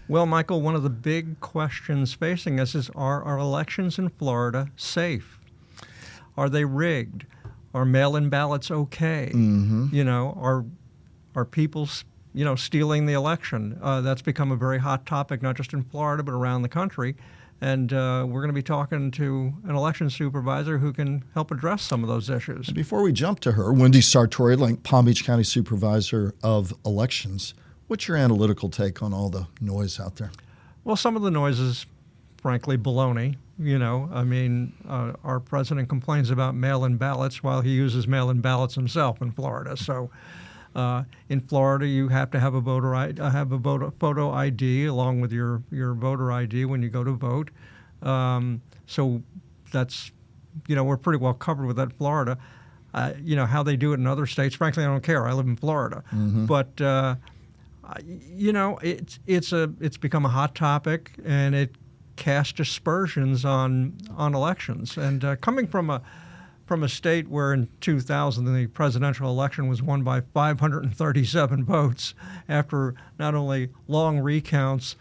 Well, Michael, one of the big questions facing us is, are our elections in Florida safe? Are they rigged? Are mail-in ballots okay? Mm-hmm. Are people stealing the election? That's become a very hot topic, not just in Florida but around the country. And we're going to be talking to an election supervisor who can help address some of those issues. And before we jump to her, Wendy Sartory Link, Palm Beach County Supervisor of Elections. What's your analytical take on all the noise out there? Well, some of the noise is, frankly, baloney. Our president complains about mail-in ballots while he uses mail-in ballots himself in Florida. So in Florida, you have to have a photo ID along with your voter ID when you go to vote. So that's, we're pretty well covered with that in Florida. How they do it in other states, frankly, I don't care. I live in Florida. Mm-hmm. But it's become a hot topic, and it casts aspersions on elections. And coming from a state where in 2000 the presidential election was won by 537 votes after not only long recounts,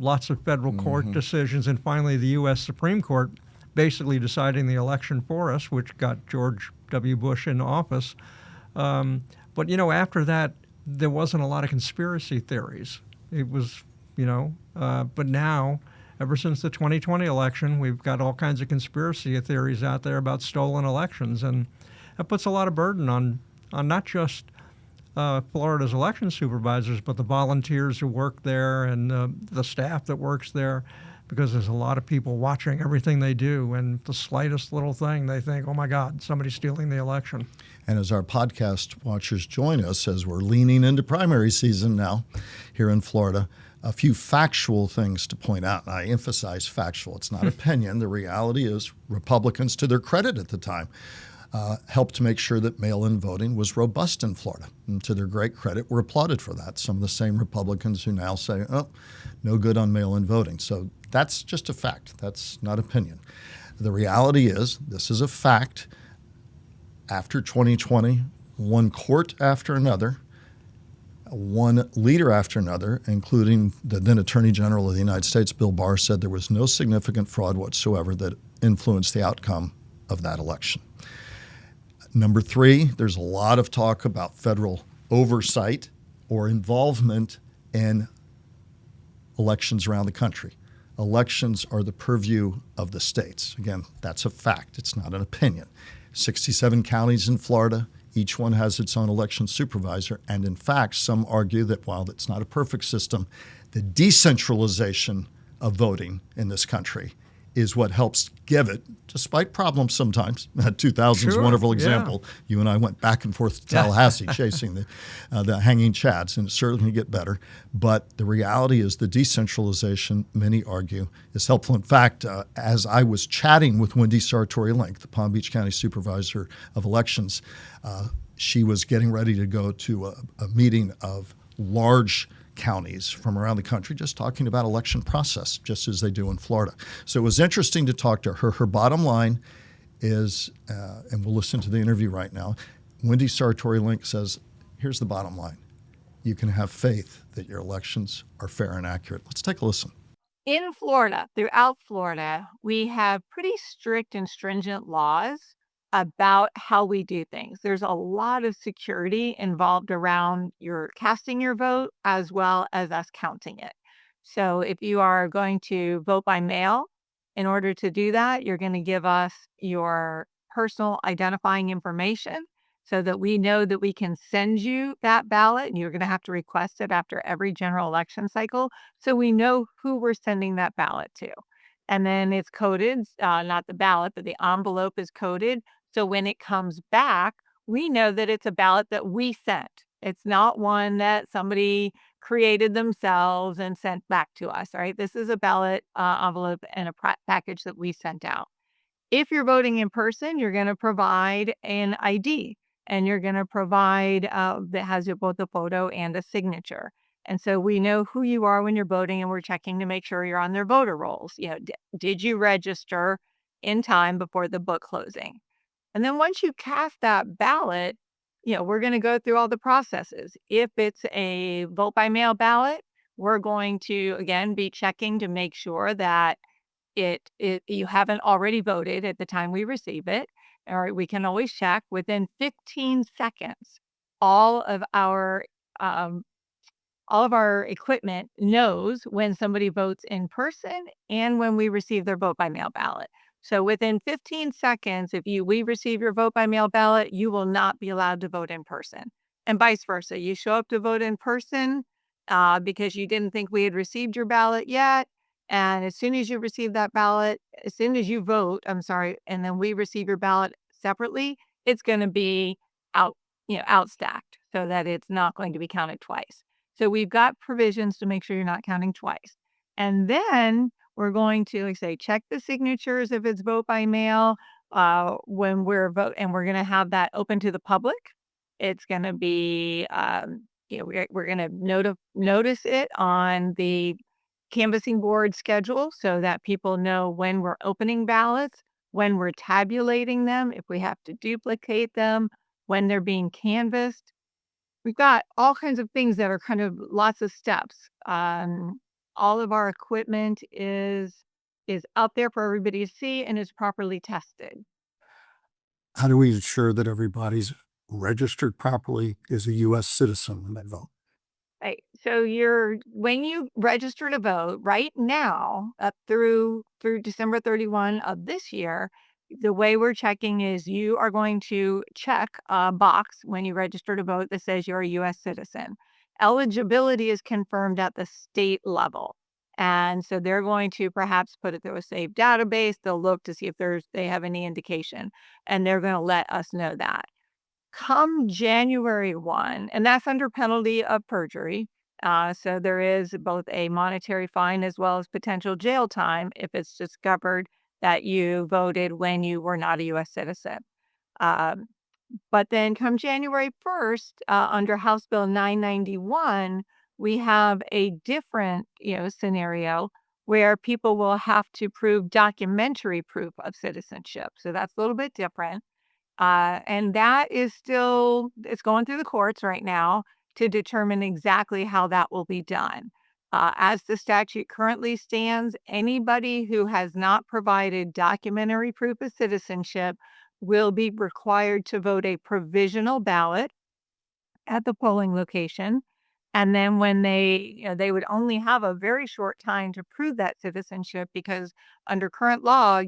lots of federal court decisions, and finally the U.S. Supreme Court basically deciding the election for us, which got George W. Bush in office. But after that, there wasn't a lot of conspiracy theories. It was, but now, ever since the 2020 election, we've got all kinds of conspiracy theories out there about stolen elections, and that puts a lot of burden on not just Florida's election supervisors, but the volunteers who work there and the staff that works there, because there's a lot of people watching everything they do, and the slightest little thing, they think, oh my God, somebody's stealing the election. And as our podcast watchers join us, as we're leaning into primary season now here in Florida, a few factual things to point out. And I emphasize factual. It's not opinion. The reality is Republicans, to their credit at the time, helped to make sure that mail-in voting was robust in Florida. And to their great credit, were applauded for that. Some of the same Republicans who now say, oh, no good on mail-in voting. So that's just a fact. That's not opinion. The reality is, this is a fact. After 2020, one court after another, one leader after another, including the then Attorney General of the United States, Bill Barr, said there was no significant fraud whatsoever that influenced the outcome of that election. Number three, there's a lot of talk about federal oversight or involvement in elections around the country. Elections are the purview of the states. Again, that's a fact. It's not an opinion. 67 counties in Florida. Each one has its own election supervisor. And in fact, some argue that while it's not a perfect system, the decentralization of voting in this country is what helps give it, despite problems sometimes. 2000 is a wonderful example. Yeah. You and I went back and forth to Tallahassee chasing the hanging chads, and it's certainly going to get better. But the reality is the decentralization, many argue, is helpful. In fact, as I was chatting with Wendy Sartory Link, the Palm Beach County Supervisor of Elections, she was getting ready to go to a meeting of large counties from around the country, just talking about election process, just as they do in Florida. So it was interesting to talk to her. Her bottom line is, and we'll listen to the interview right now, Wendy Sartory Link says, here's the bottom line. You can have faith that your elections are fair and accurate. Let's take a listen. In Florida, throughout Florida, we have pretty strict and stringent laws about how we do things. There's a lot of security involved around your casting your vote as well as us counting it. So if you are going to vote by mail, in order to do that, you're going to give us your personal identifying information so that we know that we can send you that ballot, and you're going to have to request it after every general election cycle. So we know who we're sending that ballot to. And then it's coded, not the ballot, but the envelope is coded. So when it comes back, we know that it's a ballot that we sent. It's not one that somebody created themselves and sent back to us, right? This is a ballot envelope and a package that we sent out. If you're voting in person, you're going to provide an ID, and you're going to provide that has both a photo and a signature. And so we know who you are when you're voting, and we're checking to make sure you're on their voter rolls. Did you register in time before the book closing? And then once you cast that ballot, we're going to go through all the processes. If it's a vote by mail ballot, we're going to, again, be checking to make sure that you haven't already voted at the time we receive it. Or we can always check within 15 seconds. All of our um, all of our equipment knows when somebody votes in person and when we receive their vote by mail ballot. So within 15 seconds, if we receive your vote by mail ballot, you will not be allowed to vote in person, and vice versa. You show up to vote in person because you didn't think we had received your ballot yet, and as soon as you receive that ballot, as soon as you vote, I'm sorry, and then we receive your ballot separately, it's going to be out, outstacked so that it's not going to be counted twice. So we've got provisions to make sure you're not counting twice. And then we're going to, like say, check the signatures if it's vote by mail when we're vote, and we're going to have that open to the public. It's going to be, we're going to notice it on the canvassing board schedule so that people know when we're opening ballots, when we're tabulating them, if we have to duplicate them, when they're being canvassed. We've got all kinds of things that are kind of lots of steps. All of our equipment is out there for everybody to see and is properly tested. How do we ensure that everybody's registered properly as a U.S. citizen when they vote? Right. So when you register to vote right now, up through December 31 of this year, the way we're checking is you are going to check a box when you register to vote that says you're a U.S. citizen. Eligibility is confirmed at the state level. And so they're going to perhaps put it through a saved database. They'll look to see if they have any indication, and they're going to let us know that. Come January 1, and that's under penalty of perjury. So there is both a monetary fine as well as potential jail time if it's discovered that you voted when you were not a U.S. citizen. Um, but then come January 1st, under House Bill 991, we have a different, scenario where people will have to prove documentary proof of citizenship. So that's a little bit different. And that is still, it's going through the courts right now to determine exactly how that will be done. As the statute currently stands, anybody who has not provided documentary proof of citizenship will be required to vote a provisional ballot at the polling location. And then when they would only have a very short time to prove that citizenship because under current law,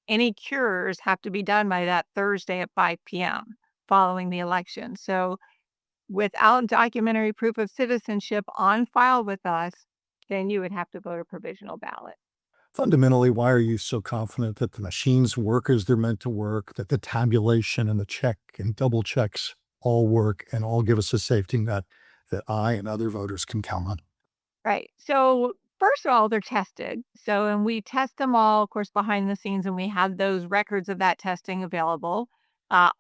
any cures have to be done by that Thursday at 5 p.m. following the election. So without documentary proof of citizenship on file with us, then you would have to vote a provisional ballot. Fundamentally, why are you so confident that the machines work as they're meant to work, that the tabulation and the check and double checks all work and all give us a safety net that I and other voters can count on? Right. So first of all, they're tested. So, and we test them all, of course, behind the scenes, and we have those records of that testing available.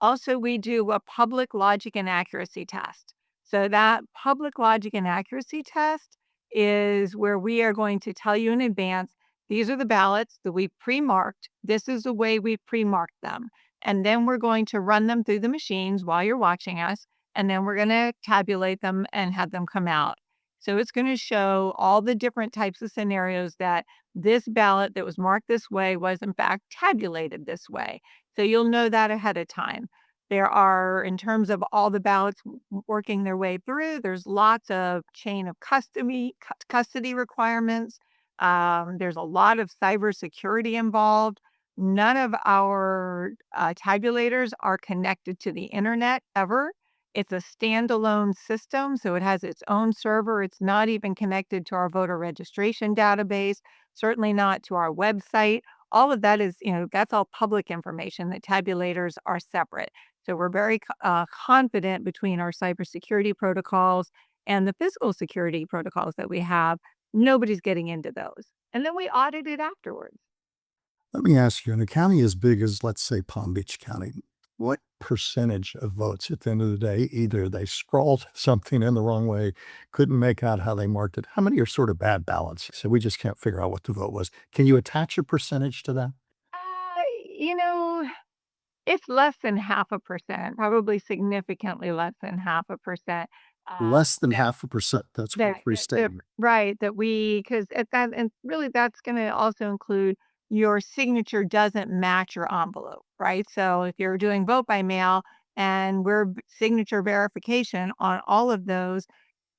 Also, we do a public logic and accuracy test. So that public logic and accuracy test is where we are going to tell you in advance, these are the ballots that we pre-marked. This is the way we pre-marked them. And then we're going to run them through the machines while you're watching us. And then we're going to tabulate them and have them come out. So it's going to show all the different types of scenarios that this ballot that was marked this way was in fact tabulated this way. So you'll know that ahead of time. There are, in terms of all the ballots working their way through, there's lots of chain of custody requirements. There's a lot of cybersecurity involved. None of our tabulators are connected to the internet ever. It's a standalone system, so it has its own server. It's not even connected to our voter registration database, certainly not to our website. All of that is, that's all public information. The tabulators are separate. So we're very confident between our cybersecurity protocols and the physical security protocols that we have. Nobody's getting into those. And then we audit it afterwards. Let me ask you, in a county as big as, let's say, Palm Beach County, what percentage of votes at the end of the day, either they scrawled something in the wrong way, couldn't make out how they marked it? How many are sort of bad ballots? So we just can't figure out what the vote was. Can you attach a percentage to that? Uh, you know, it's less than 0.5%, probably significantly less than 0.5%. Less than 0.5%. That's what that it's restating. right, that we, because at that, and really that's going to also include your signature doesn't match your envelope, right? So if you're doing vote by mail and we're signature verification on all of those,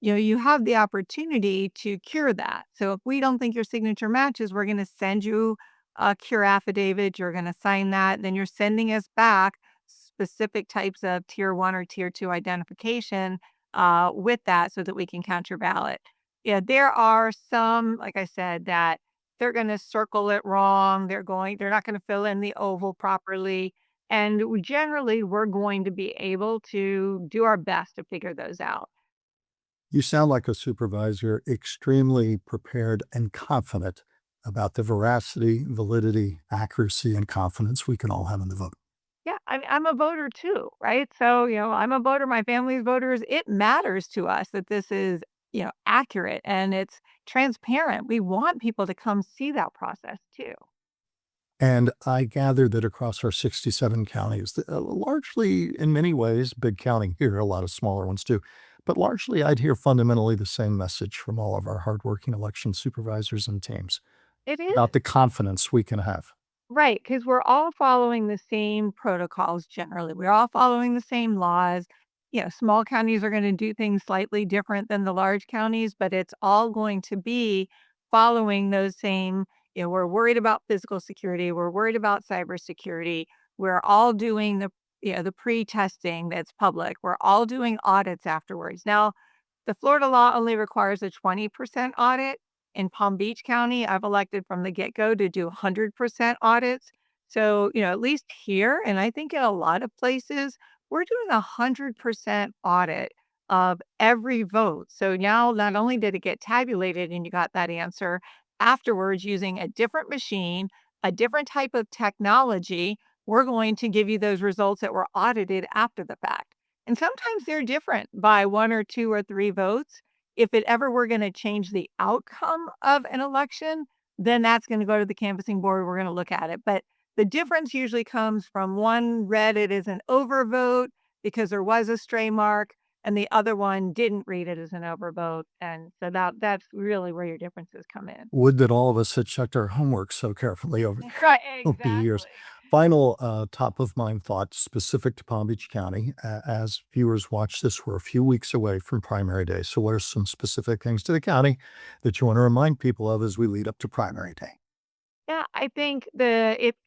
you have the opportunity to cure that. So if we don't think your signature matches, we're going to send you a cure affidavit. You're going to sign that. Then you're sending us back specific types of tier 1 or tier 2 identification with that so that we can count your ballot. Yeah, there are some, like I said, that they're going to circle it wrong. They're not going to fill in the oval properly. And generally, we're going to be able to do our best to figure those out. You sound like a supervisor extremely prepared and confident about the veracity, validity, accuracy, and confidence we can all have in the vote. Yeah, I'm a voter too, right? So, I'm a voter, my family's voters. It matters to us that this is, accurate and it's transparent. We want people to come see that process too. And I gather that across our 67 counties, largely in many ways, big county here, a lot of smaller ones too, but largely I'd hear fundamentally the same message from all of our hardworking election supervisors and teams It is. about the confidence we can have. Right, because we're all following the same protocols generally. We're all following the same laws. Small counties are going to do things slightly different than the large counties, but it's all going to be following those same, we're worried about physical security, we're worried about cybersecurity. We're all doing the pre-testing that's public. We're all doing audits afterwards. Now, the Florida law only requires a 20% audit. In Palm Beach County, I've elected from the get-go to do 100% audits. So, at least here, and I think in a lot of places, we're doing 100% audit of every vote. So now not only did it get tabulated and you got that answer afterwards using a different machine, a different type of technology, we're going to give you those results that were audited after the fact. And sometimes they're different by 1 or 2 or 3 votes. If it ever were going to change the outcome of an election, then that's going to go to the canvassing board. We're going to look at it. But the difference usually comes from one read it as an overvote because there was a stray mark, and the other one didn't read it as an overvote. And so that's really where your differences come in. Would that all of us had checked our homework so carefully over Right, the years. exactly. Final top of mind thought specific to Palm Beach County. As viewers watch this, we're a few weeks away from primary day. So, what are some specific things to the county that you want to remind people of as we lead up to primary day? Yeah, I think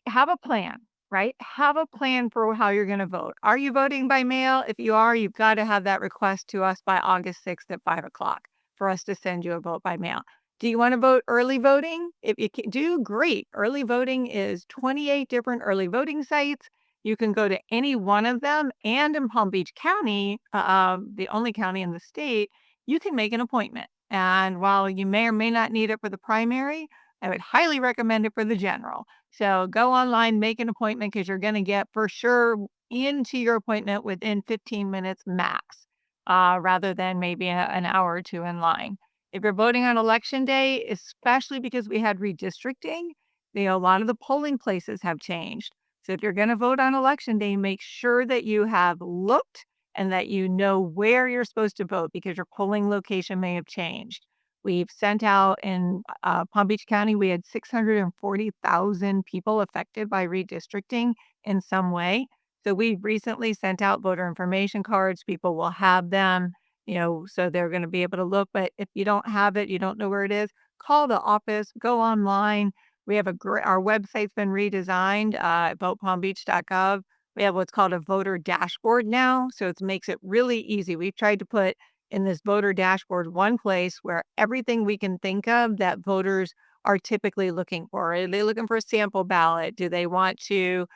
have a plan, right? Have a plan for how you're going to vote. Are you voting by mail? If you are, you've got to have that request to us by August 6th at 5 o'clock for us to send you a vote by mail. Do you want to vote early voting? If you do, great. Early voting is 28 different early voting sites. You can go to any one of them. And in Palm Beach County, the only county in the state, you can make an appointment. And while you may or may not need it for the primary, I would highly recommend it for the general. So go online, make an appointment because you're going to get for sure into your appointment within 15 minutes max, rather than maybe an hour or two in line. If you're voting on election day, especially because we had redistricting, a lot of the polling places have changed. So if you're going to vote on election day, make sure that you have looked and that you know where you're supposed to vote because your polling location may have changed. We've sent out in Palm Beach County, we had 640,000 people affected by redistricting in some way. So we've recently sent out voter information cards. People will have them, so they're going to be able to look. But if you don't have it, you don't know where it is, call the office, go online. We have our website's been redesigned, votepalmbeach.gov. We have what's called a voter dashboard now. So it makes it really easy. We've tried to put in this voter dashboard one place where everything we can think of that voters are typically looking for. Are they looking for a sample ballot? Do they want to,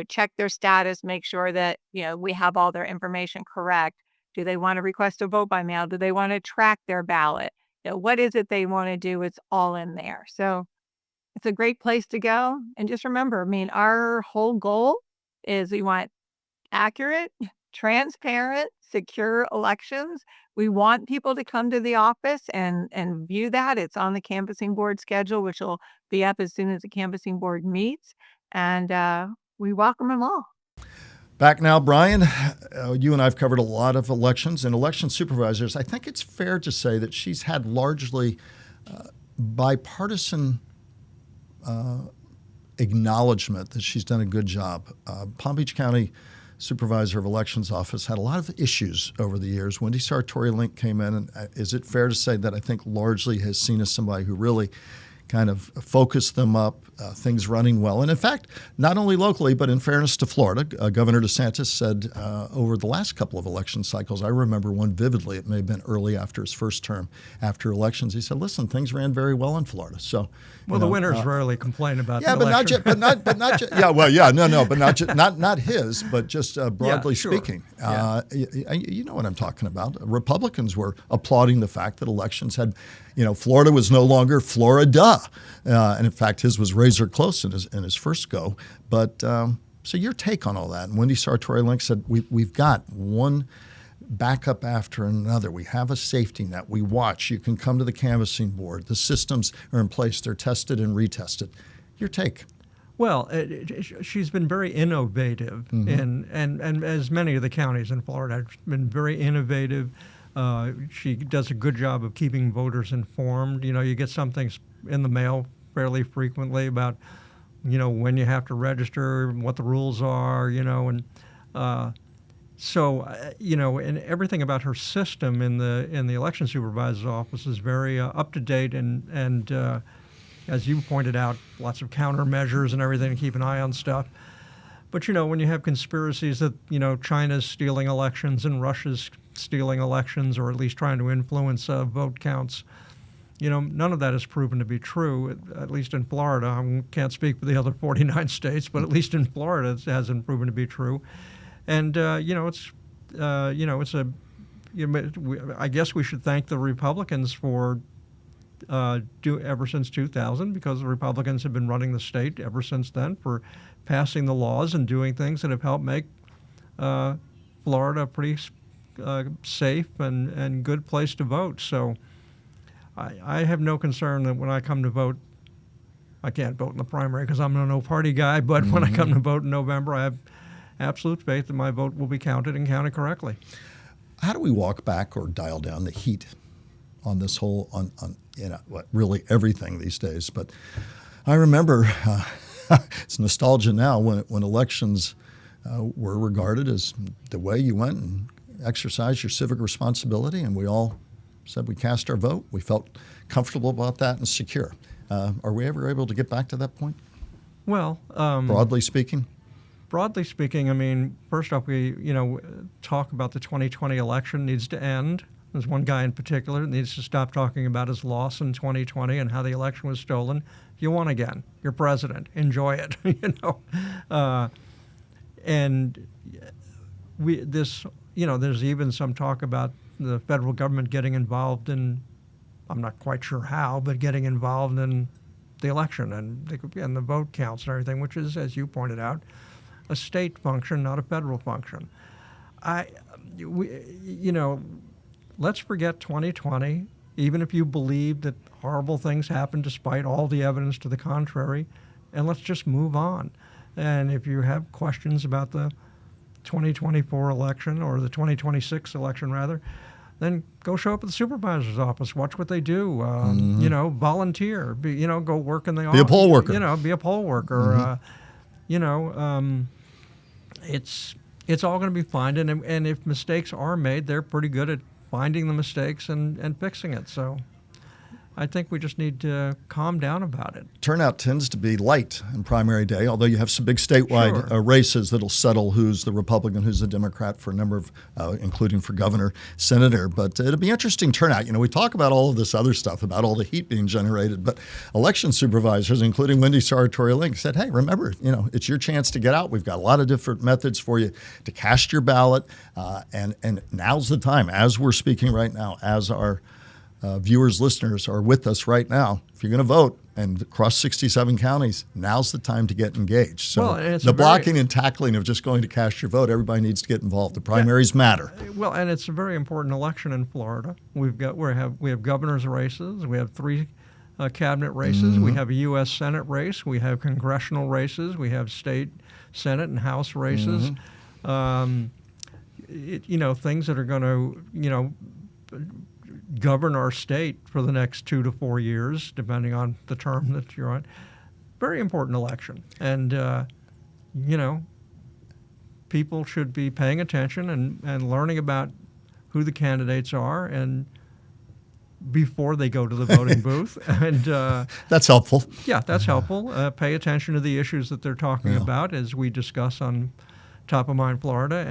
check their status, make sure that, we have all their information correct? Do they want to request a vote by mail? Do they want to track their ballot? What is it they want to do? It's all in there. So it's a great place to go. And just remember, our whole goal is we want accurate, transparent, secure elections. We want people to come to the office and view that. It's on the canvassing board schedule, which will be up as soon as the canvassing board meets. And we welcome them all. Back now, Brian. You and I have covered a lot of elections and election supervisors. I think it's fair to say that she's had largely bipartisan acknowledgement that she's done a good job. Palm Beach County Supervisor of Elections Office had a lot of issues over the years. Wendy Sartory Link came in, and is it fair to say that I think largely has seen as somebody who really kind of focused them up, things running well. And in fact, not only locally, but in fairness to Florida, Governor DeSantis said over the last couple of election cycles, I remember one vividly, it may have been early after his first term, after elections, he said, listen, things ran very well in Florida. So, well, the winners rarely complain about the election. But not his, but just broadly speaking. You know what I'm talking about. Republicans were applauding the fact that elections had, Florida was no longer Florida. And in fact, his was razor close in his first go. But so your take on all that. And Wendy Sartory Link said, we've got one backup after another. We have a safety net. We watch. You can come to the canvassing board. The systems are in place. They're tested and retested. Your take. Well, she's been very innovative, and as many of the counties in Florida have been very innovative. She does a good job of keeping voters informed. You get something in the mail fairly frequently about, when you have to register, what the rules are, and and everything about her system in the election supervisor's office is very up to date and as you pointed out, lots of countermeasures and everything to keep an eye on stuff. But, when you have conspiracies that, China's stealing elections and Russia's stealing elections, or at least trying to influence vote counts, none of that is proven to be true, at least in Florida. I can't speak for the other 49 states, but at least in Florida it hasn't proven to be true. And, I guess we should thank the Republicans for ever since 2000, because the Republicans have been running the state ever since then, for passing the laws and doing things that have helped make Florida a pretty safe and good place to vote. So I have no concern that when I come to vote, I can't vote in the primary because I'm a no-party guy, but when I come to vote in November, I have absolute faith that my vote will be counted and counted correctly. How do we walk back or dial down the heat on this whole, really everything these days? But I remember, it's nostalgia now, when elections were regarded as the way you went and exercised your civic responsibility, and we all said we cast our vote. We felt comfortable about that and secure. Are we ever able to get back to that point? Well, broadly speaking? Broadly speaking, I mean, first off, we, talk about the 2020 election needs to end. There's one guy in particular that needs to stop talking about his loss in 2020 and how the election was stolen. You won again. You're president. Enjoy it. And there's even some talk about the federal government getting involved in, I'm not quite sure how, but getting involved in the election and the vote counts and everything, which is, as you pointed out, a state function, not a federal function. Let's forget 2020, even if you believe that horrible things happened despite all the evidence to the contrary, and let's just move on. And if you have questions about the 2024 election, or the 2026 election rather, then go show up at the supervisor's office, watch what they do, volunteer, go work in the office. Be a poll worker. Be a poll worker. It's all going to be fine. And if mistakes are made, they're pretty good at finding the mistakes and fixing it. So I think we just need to calm down about it. Turnout tends to be light in primary day, although you have some big statewide races that'll settle who's the Republican, who's the Democrat for a number of, including for governor, senator. But it'll be interesting turnout. We talk about all of this other stuff, about all the heat being generated, but election supervisors, including Wendy Sartory Link, said, hey, remember, it's your chance to get out. We've got a lot of different methods for you to cast your ballot. And now's the time, as we're speaking right now, as our viewers, listeners are with us right now. If you're going to vote and across 67 counties, now's the time to get engaged. So the blocking and tackling of just going to cast your vote, everybody needs to get involved. The primaries matter. Well, and it's a very important election in Florida. We have governor's races. We have 3 cabinet races. We have a U.S. Senate race. We have congressional races. We have state Senate and House races. things that are going to, govern our state for the next 2 to 4 years, depending on the term that you're on. Very important election. And, people should be paying attention and learning about who the candidates are and before they go to the voting booth. And that's helpful. Yeah, that's helpful. Pay attention to the issues that they're talking about as we discuss on Top of Mind Florida,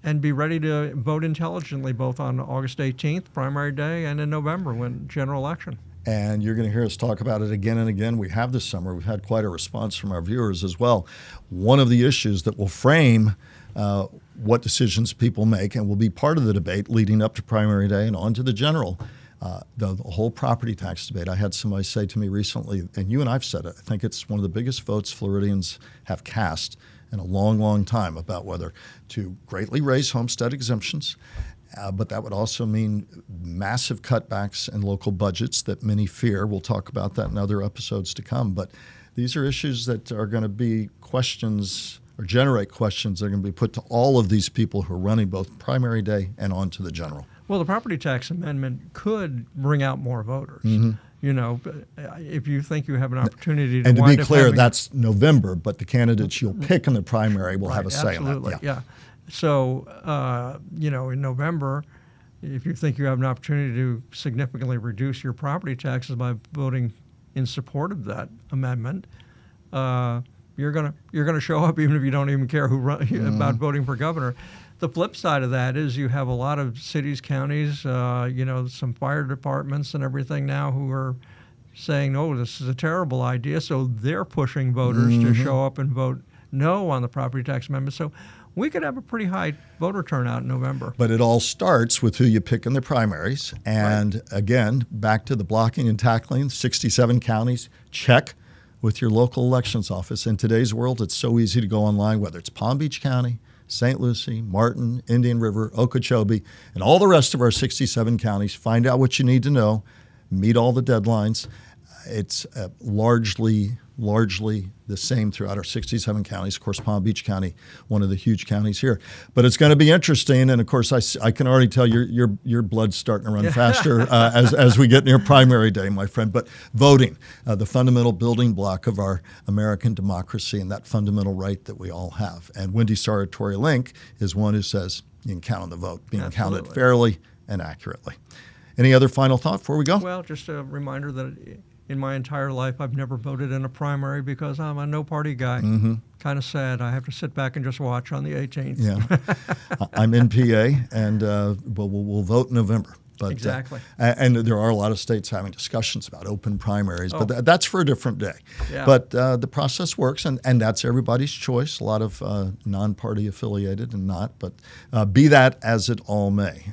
and be ready to vote intelligently both on August 18th, primary day, and in November, when general election. And you're going to hear us talk about it again and again. We have this summer. We've had quite a response from our viewers as well. One of the issues that will frame what decisions people make and will be part of the debate leading up to primary day and on to the general, the whole property tax debate. I had somebody say to me recently, and you and I've said it, I think it's one of the biggest votes Floridians have cast in a long, long time about whether to greatly raise homestead exemptions. But that would also mean massive cutbacks in local budgets that many fear. We'll talk about that in other episodes to come. But these are issues that are going to be questions or generate questions that are going to be put to all of these people who are running both primary day and on to the general. Well, the property tax amendment could bring out more voters. If you think you have an opportunity to and to wind be up clear, having, that's November, but the candidates you'll pick in the primary will have a say in that. absolutely, yeah. So, in November, if you think you have an opportunity to significantly reduce your property taxes by voting in support of that amendment, you're gonna show up even if you don't even care about voting for governor. The flip side of that is you have a lot of cities, counties, some fire departments and everything now who are saying, "No, this is a terrible idea." So they're pushing voters to show up and vote no on the property tax amendment. So we could have a pretty high voter turnout in November. But it all starts with who you pick in the primaries. And again, back to the blocking and tackling, 67 counties, check with your local elections office. In today's world, it's so easy to go online, whether it's Palm Beach County, St. Lucie, Martin, Indian River, Okeechobee, and all the rest of our 67 counties. Find out what you need to know, meet all the deadlines. It's largely the same throughout our 67 counties. Of course, Palm Beach County, one of the huge counties here. But it's going to be interesting, and of course, I can already tell your blood's starting to run faster as we get near primary day, my friend. But voting, the fundamental building block of our American democracy, and that fundamental right that we all have. And Wendy Sartory Link is one who says you can count on the vote being counted fairly and accurately. Any other final thought before we go? Well, just a reminder that in my entire life, I've never voted in a primary because I'm a no-party guy. Kind of sad. I have to sit back and just watch on the 18th. Yeah, I'm in PA, and we'll vote in November. But, exactly. And there are a lot of states having discussions about open primaries, but that's for a different day. Yeah. But the process works, and that's everybody's choice. A lot of non-party affiliated and not, but be that as it all may.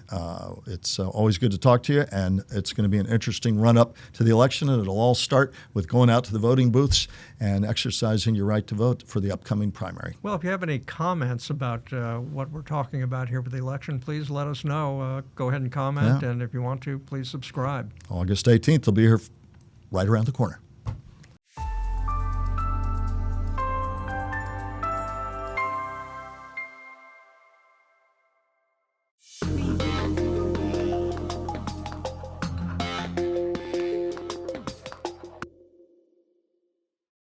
It's always good to talk to you, and it's going to be an interesting run-up to the election, and it'll all start with going out to the voting booths and exercising your right to vote for the upcoming primary. Well, if you have any comments about what we're talking about here for the election, please let us know. Go ahead and comment, and if you want to, please subscribe. August 18th, they'll be here right around the corner.